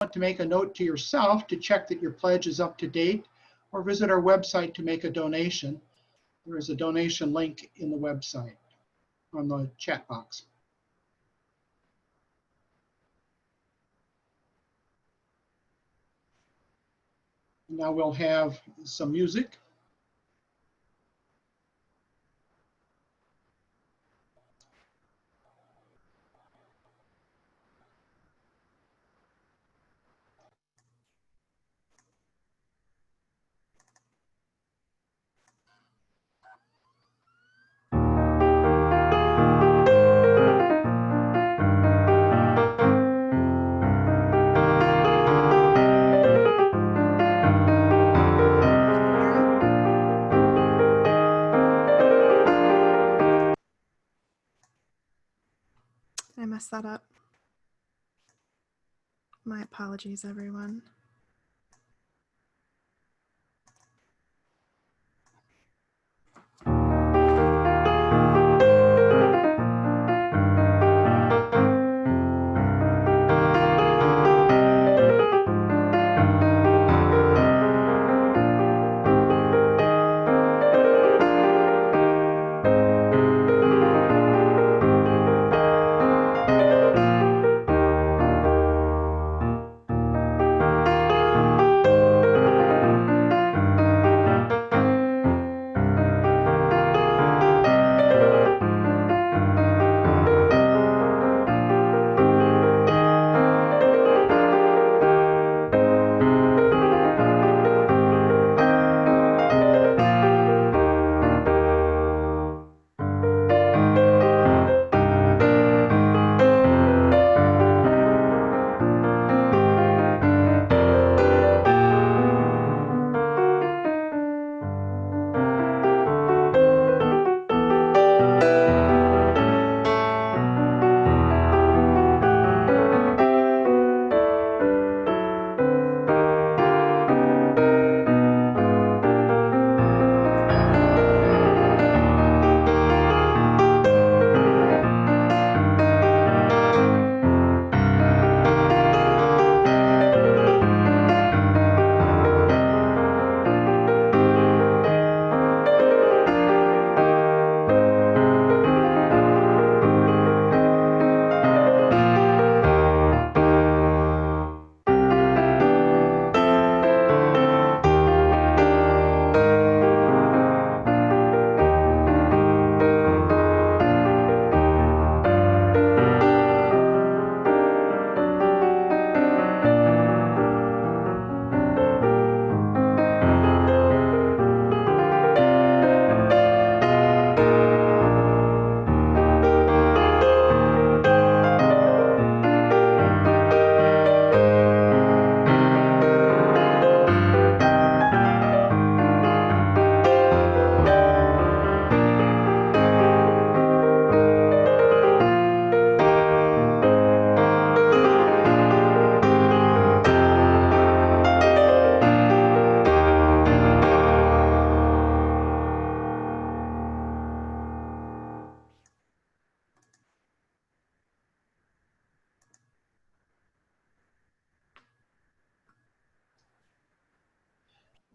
want to make a note to yourself to check that your pledge is up to date, or visit our website to make a donation. There is a donation link in the website on the chat box. Now we'll have some music. I messed that up. My apologies, everyone.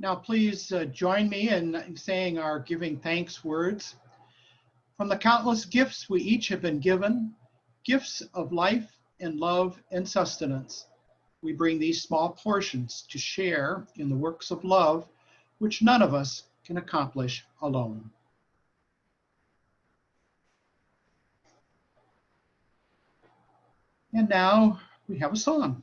Now, please join me in saying our giving thanks words. From the countless gifts we each have been given, gifts of life and love and sustenance, we bring these small portions to share in the works of love which none of us can accomplish alone. And now we have a song.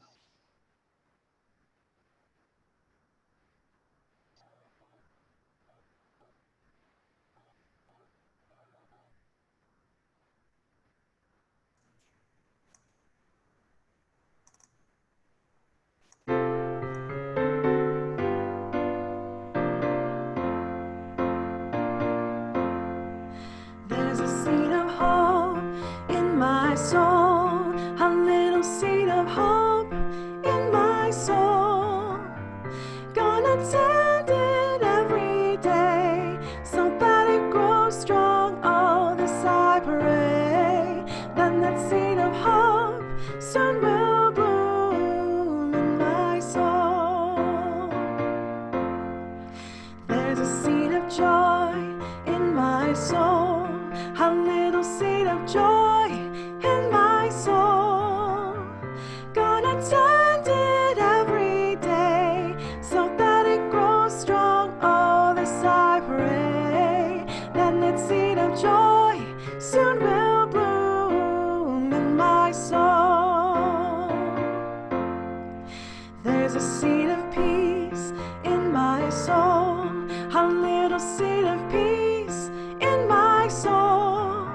There's a seed of hope in my soul, a little seed of hope there's a seed of peace in my soul, a little seed of peace in my soul.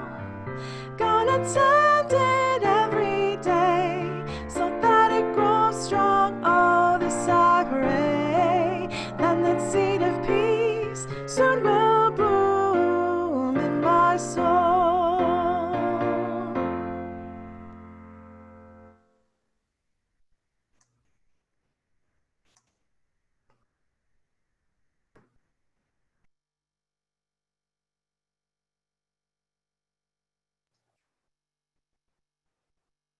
Gonna tend it every day so that it grows strong. Oh, this I pray, then that seed of peace soon will bloom in my soul.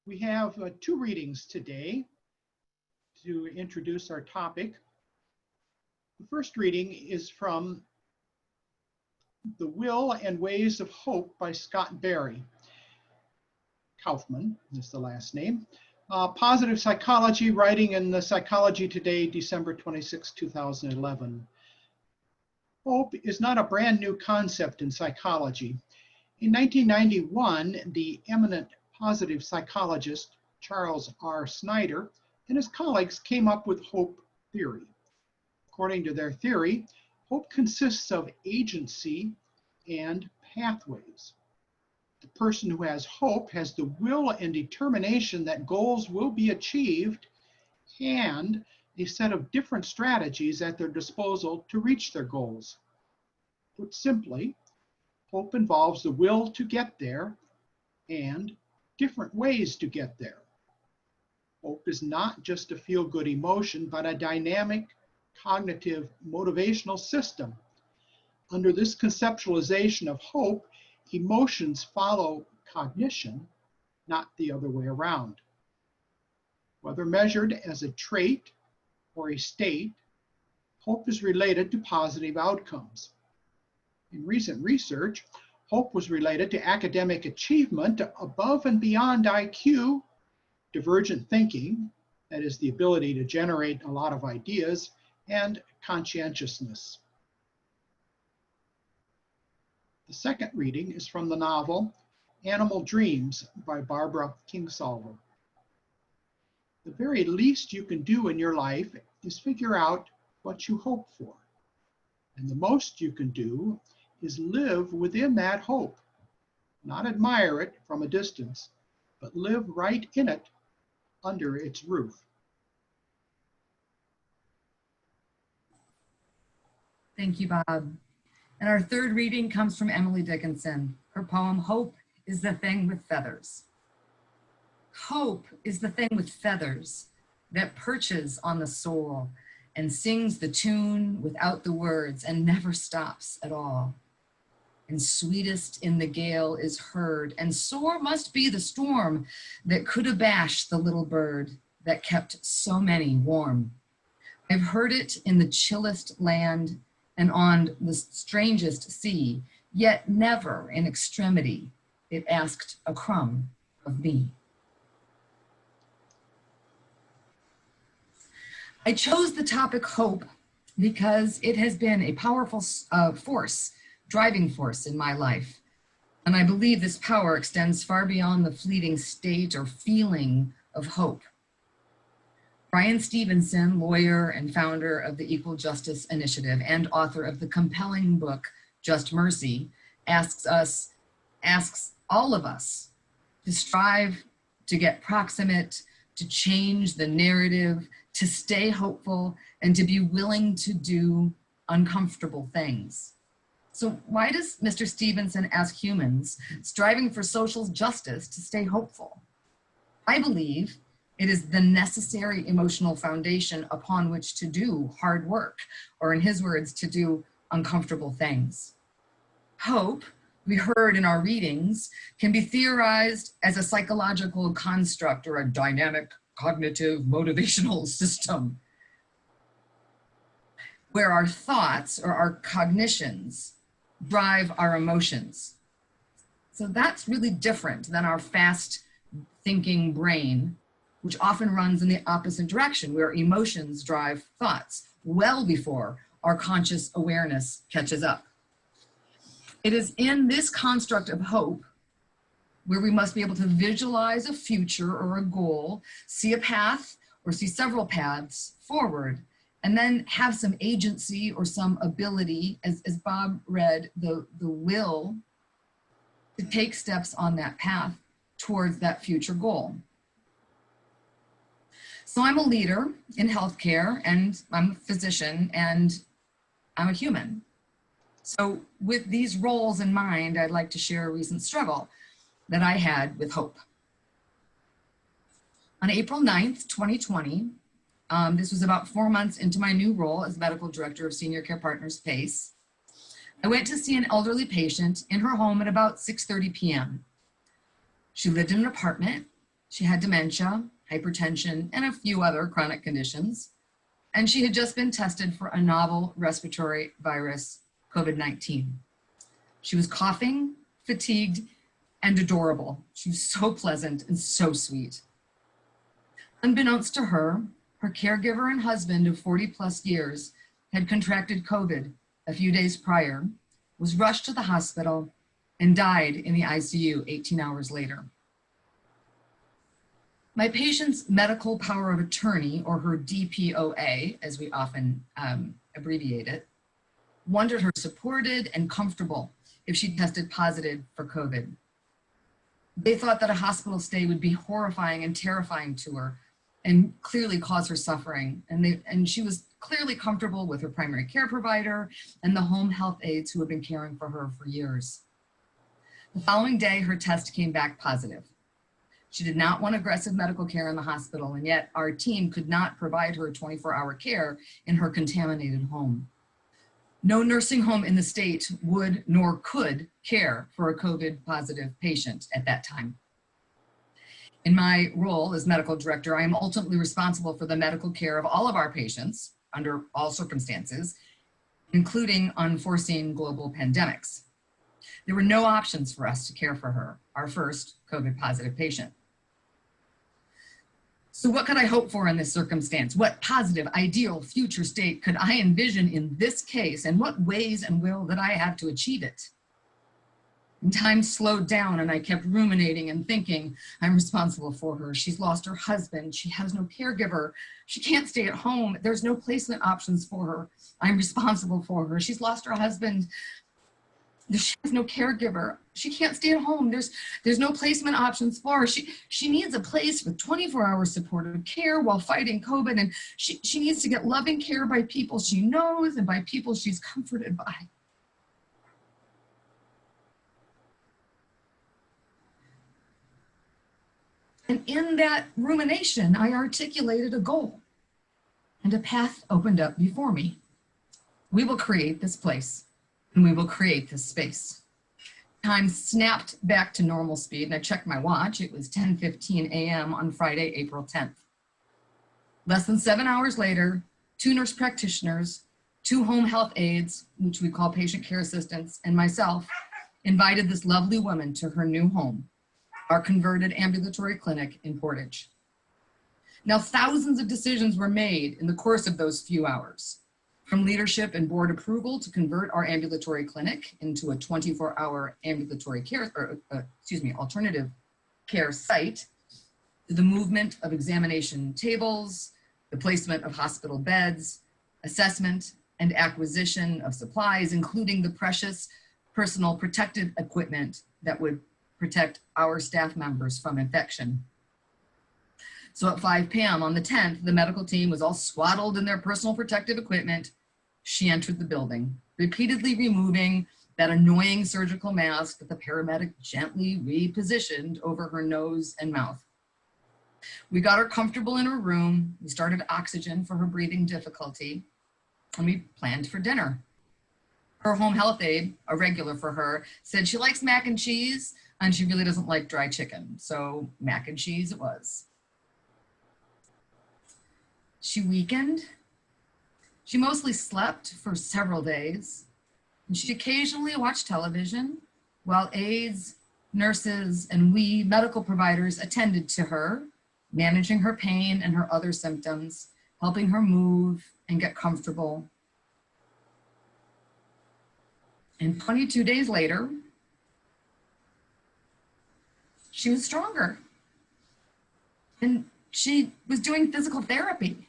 We have two readings today to introduce our topic. The first reading is from The Will and Ways of Hope by Scott Berry. Kaufman is the last name. Positive Psychology, writing in the Psychology Today, December 26, 2011. Hope is not a brand new concept in psychology. In 1991, the eminent positive psychologist Charles R. Snyder and his colleagues came up with hope theory. According to their theory, hope consists of agency and pathways. The person who has hope has the will and determination that goals will be achieved and a set of different strategies at their disposal to reach their goals. Put simply, hope involves the will to get there and different ways to get there. Hope is not just a feel-good emotion, but a dynamic, cognitive, motivational system. Under this conceptualization of hope, emotions follow cognition, not the other way around. Whether measured as a trait or a state, hope is related to positive outcomes. In recent research, hope was related to academic achievement above and beyond IQ, divergent thinking, that is the ability to generate a lot of ideas, and conscientiousness. The second reading is from the novel Animal Dreams by Barbara Kingsolver. The very least you can do in your life is figure out what you hope for. And the most you can do is live within that hope, not admire it from a distance, but live right in it under its roof. Thank you, Bob. And our third reading comes from Emily Dickinson. Her poem, Hope is the Thing with Feathers. Hope is the thing with feathers that perches on the soul and sings the tune without the words and never stops at all. And sweetest in the gale is heard, and sore must be the storm that could abash the little bird that kept so many warm. I've heard it in the chillest land and on the strangest sea, yet never in extremity it asked a crumb of me. I chose the topic hope because it has been a powerful driving force in my life. And I believe this power extends far beyond the fleeting state or feeling of hope. Brian Stevenson, lawyer and founder of the Equal Justice Initiative and author of the compelling book, Just Mercy, asks all of us to strive to get proximate, to change the narrative, to stay hopeful, and to be willing to do uncomfortable things. So why does Mr. Stevenson ask humans striving for social justice to stay hopeful? I believe it is the necessary emotional foundation upon which to do hard work, or in his words, to do uncomfortable things. Hope, we heard in our readings, can be theorized as a psychological construct or a dynamic cognitive motivational system where our thoughts or our cognitions drive our emotions. So that's really different than our fast thinking brain, which often runs in the opposite direction, where emotions drive thoughts well before our conscious awareness catches up. It is in this construct of hope where we must be able to visualize a future or a goal, see a path or see several paths forward, and then have some agency or some ability, as Bob read, the will to take steps on that path towards that future goal. So I'm a leader in healthcare, and I'm a physician, and I'm a human. So with these roles in mind, I'd like to share a recent struggle that I had with hope. On April 9th, 2020, this was about 4 months into my new role as medical director of Senior Care Partners PACE, I went to see an elderly patient in her home at about 6:30 p.m. She lived in an apartment. She had dementia, hypertension, and a few other chronic conditions. And she had just been tested for a novel respiratory virus, COVID-19. She was coughing, fatigued, and adorable. She was so pleasant and so sweet. Unbeknownst to her, her caregiver and husband of 40 plus years had contracted COVID a few days prior, was rushed to the hospital, and died in the ICU 18 hours later. My patient's medical power of attorney, or her DPOA, as we often abbreviate it, wanted her supported and comfortable if she tested positive for COVID. They thought that a hospital stay would be horrifying and terrifying to her and clearly cause her suffering. And she was clearly comfortable with her primary care provider and the home health aides who had been caring for her for years. The following day, her test came back positive. She did not want aggressive medical care in the hospital, and yet our team could not provide her 24-hour care in her contaminated home. No nursing home in the state would nor could care for a COVID positive patient at that time. In my role as medical director, I am ultimately responsible for the medical care of all of our patients under all circumstances, including unforeseen global pandemics. There were no options for us to care for her, our first COVID positive patient. So what could I hope for in this circumstance? What positive, ideal future state could I envision in this case, and what ways and will that I have to achieve it? And time slowed down, and I kept ruminating and thinking, I'm responsible for her. She's lost her husband. She has no caregiver. She can't stay at home. There's no placement options for her. I'm responsible for her. She's lost her husband. She has no caregiver. She can't stay at home. There's no placement options for her. She needs a place with 24-hour supportive care while fighting COVID, and she needs to get loving care by people she knows and by people she's comforted by. And in that rumination, I articulated a goal, and a path opened up before me. We will create this place, and we will create this space. Time snapped back to normal speed, and I checked my watch. It was 10:15 a.m. on Friday, April 10th. Less than 7 hours later, 2 nurse practitioners, 2 home health aides, which we call patient care assistants, and myself invited this lovely woman to her new home, our converted ambulatory clinic in Portage. Now, thousands of decisions were made in the course of those few hours, from leadership and board approval to convert our ambulatory clinic into a 24-hour ambulatory care, alternative care site, to the movement of examination tables, the placement of hospital beds, assessment and acquisition of supplies, including the precious personal protective equipment that would protect our staff members from infection. So at 5 p.m. on the 10th, the medical team was all swaddled in their personal protective equipment. She entered the building, repeatedly removing that annoying surgical mask that the paramedic gently repositioned over her nose and mouth. We got her comfortable in her room. We started oxygen for her breathing difficulty, and we planned for dinner. Her home health aide, a regular for her, said she likes mac and cheese, and she really doesn't like dry chicken. So mac and cheese it was. She weakened. She mostly slept for several days. And she occasionally watched television while aides, nurses, and we medical providers attended to her, managing her pain and her other symptoms, helping her move and get comfortable. And 22 days later, she was stronger. And she was doing physical therapy.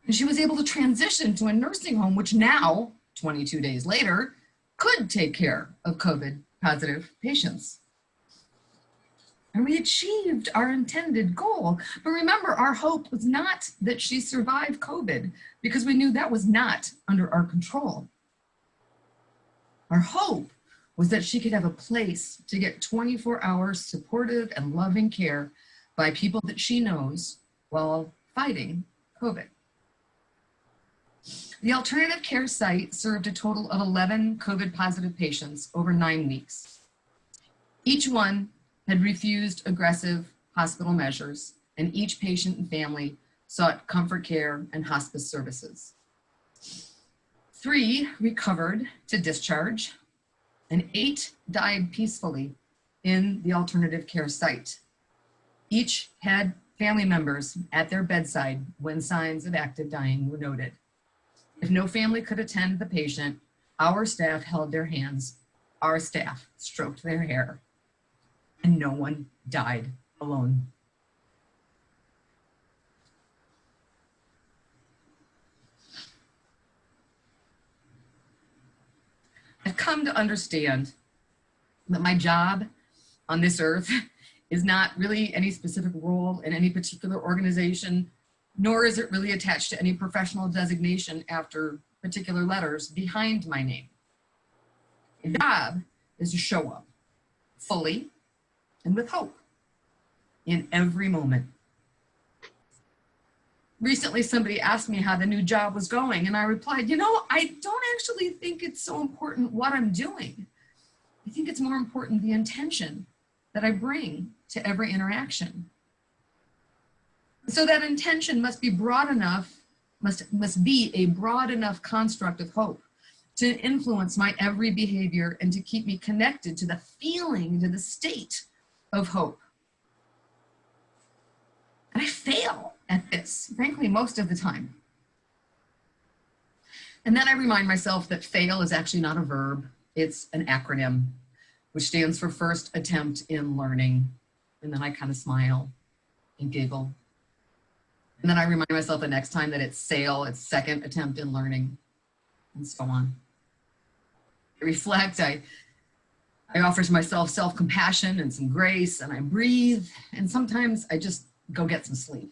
And she was able to transition to a nursing home, which now, 22 days later, could take care of COVID positive patients. And we achieved our intended goal. But remember, our hope was not that she survived COVID, because we knew that was not under our control. Our hope was that she could have a place to get 24-hour supportive and loving care by people that she knows while fighting COVID. The alternative care site served a total of 11 COVID positive patients over 9 weeks. Each one had refused aggressive hospital measures, and each patient and family sought comfort care and hospice services. 3 recovered to discharge, and 8 died peacefully in the alternative care site. Each had family members at their bedside when signs of active dying were noted. If no family could attend the patient, our staff held their hands, our staff stroked their hair, and no one died alone. I've come to understand that my job on this earth is not really any specific role in any particular organization, nor is it really attached to any professional designation after particular letters behind my name. My job is to show up fully and with hope in every moment. Recently, somebody asked me how the new job was going, and I replied, you know, I don't actually think it's so important what I'm doing. I think it's more important the intention that I bring to every interaction. So that intention must be broad enough, must be a broad enough construct of hope to influence my every behavior and to keep me connected to the feeling, to the state of hope. And I fail at this, frankly, most of the time. And then I remind myself that fail is actually not a verb, it's an acronym, which stands for first attempt in learning. And then I kind of smile and giggle. And then I remind myself the next time that it's SAIL, it's second attempt in learning, and so on. I reflect, I offer myself self-compassion and some grace, and I breathe, and sometimes I just go get some sleep.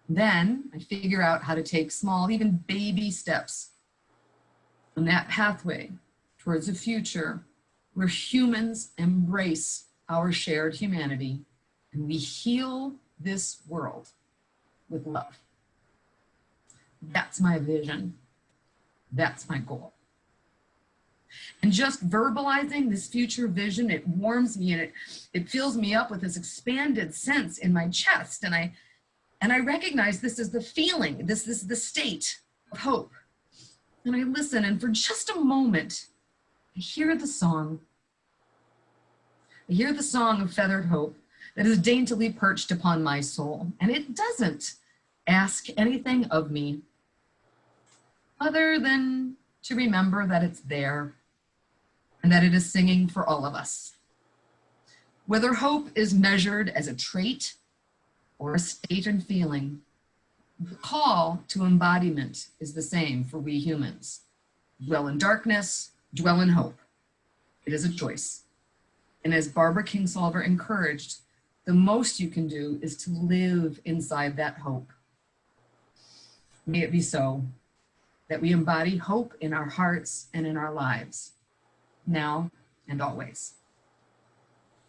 Then I figure out how to take small, even baby steps on that pathway towards a future where humans embrace our shared humanity and we heal this world with love. That's my vision. That's my goal. And just verbalizing this future vision, it warms me and it fills me up with this expanded sense in my chest. And I recognize this is the feeling, this is the state of hope. And I listen, and for just a moment, I hear the song. I hear the song of feathered hope that is daintily perched upon my soul. And it doesn't ask anything of me other than to remember that it's there and that it is singing for all of us. Whether hope is measured as a trait or a state and feeling, the call to embodiment is the same for we humans. Dwell in darkness, dwell in hope. It is a choice. And as Barbara Kingsolver encouraged, the most you can do is to live inside that hope. May it be so, that we embody hope in our hearts and in our lives, now and always.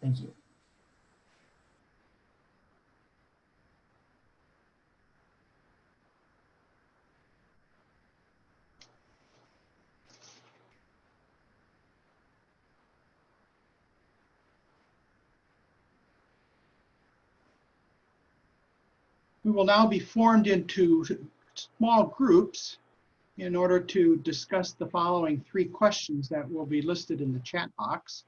Thank you. We will now be formed into small groups in order to discuss the following 3 questions that will be listed in the chat box.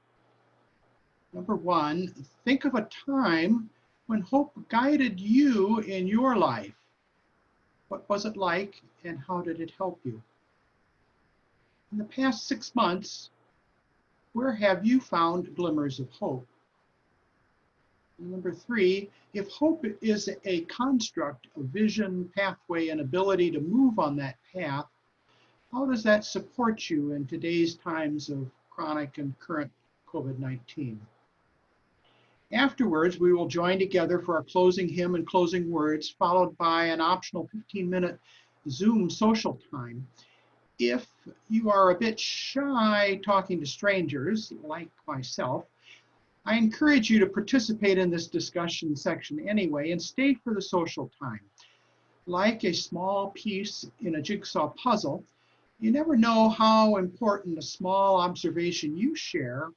Number 1, think of a time when hope guided you in your life. What was it like and how did it help you? In the past 6 months, where have you found glimmers of hope? Number 3, if hope is a construct of vision, pathway, and ability to move on that path, how does that support you in today's times of chronic and current COVID-19? Afterwards, we will join together for our closing hymn and closing words, followed by an optional 15-minute Zoom social time. If you are a bit shy talking to strangers, like myself, I encourage you to participate in this discussion section anyway and stay for the social time. Like a small piece in a jigsaw puzzle, you never know how important a small observation you share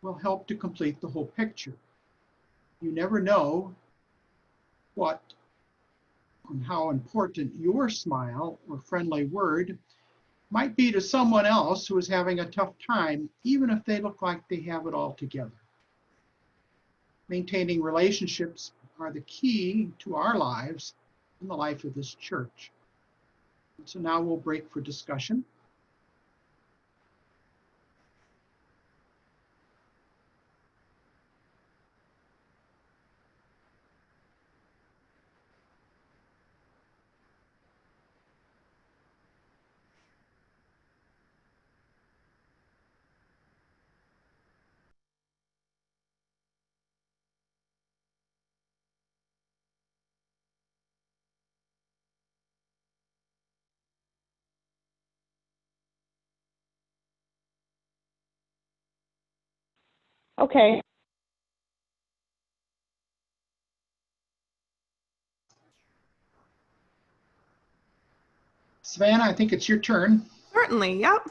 will help to complete the whole picture. You never know what and how important your smile or friendly word might be to someone else who is having a tough time, even if they look like they have it all together. Maintaining relationships are the key to our lives and the life of this church. So now we'll break for discussion. Okay. Savannah, I think it's your turn. Certainly, yep.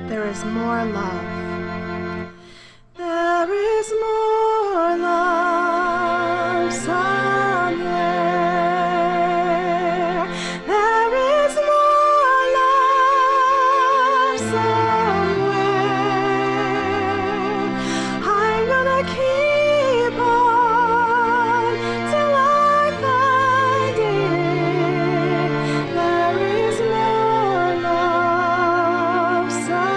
There is more love. There is more love somewhere. There is more love somewhere. I'm gonna keep on till I find it. There is more love somewhere.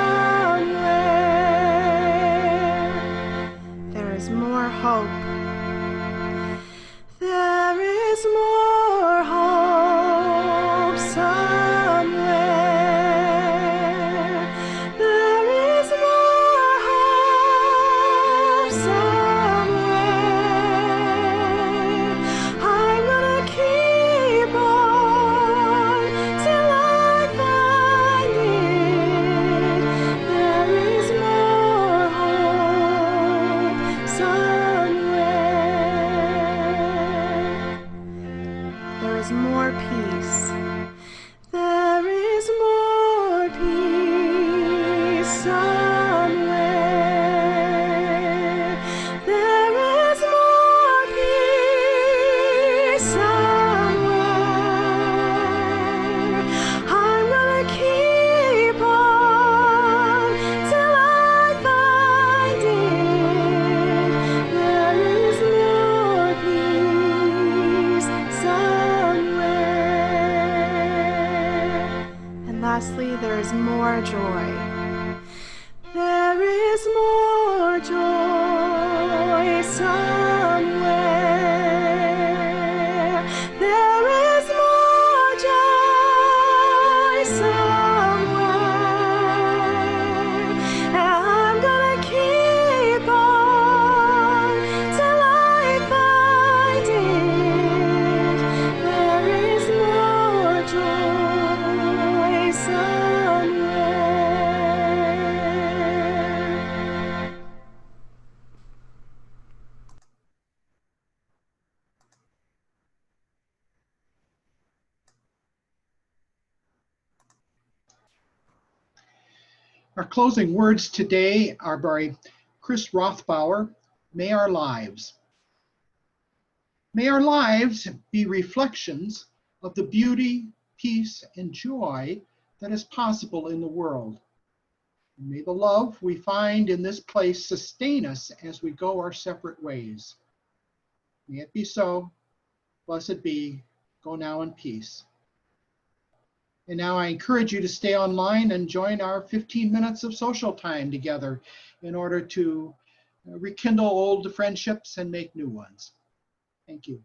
There is more hope. There is more hope somewhere. There is more hope somewhere. I'm gonna keep on till I find it. There is more hope somewhere. There is more peace. There is more peace somewhere. There is more peace somewhere. I'm gonna keep on till I find it. There is more peace somewhere. And lastly, there is more joy. There is more joy somewhere. There is more joy somewhere. And I'm gonna keep on till I find it. There is more joy somewhere. Our closing words today are by Chris Rothbauer. May our lives be reflections of the beauty, peace, and joy that is possible in the world. And may the love we find in this place sustain us as we go our separate ways. May it be so. Blessed be. Go now in peace. And now I encourage you to stay online and join our 15 minutes of social time together in order to rekindle old friendships and make new ones. Thank you.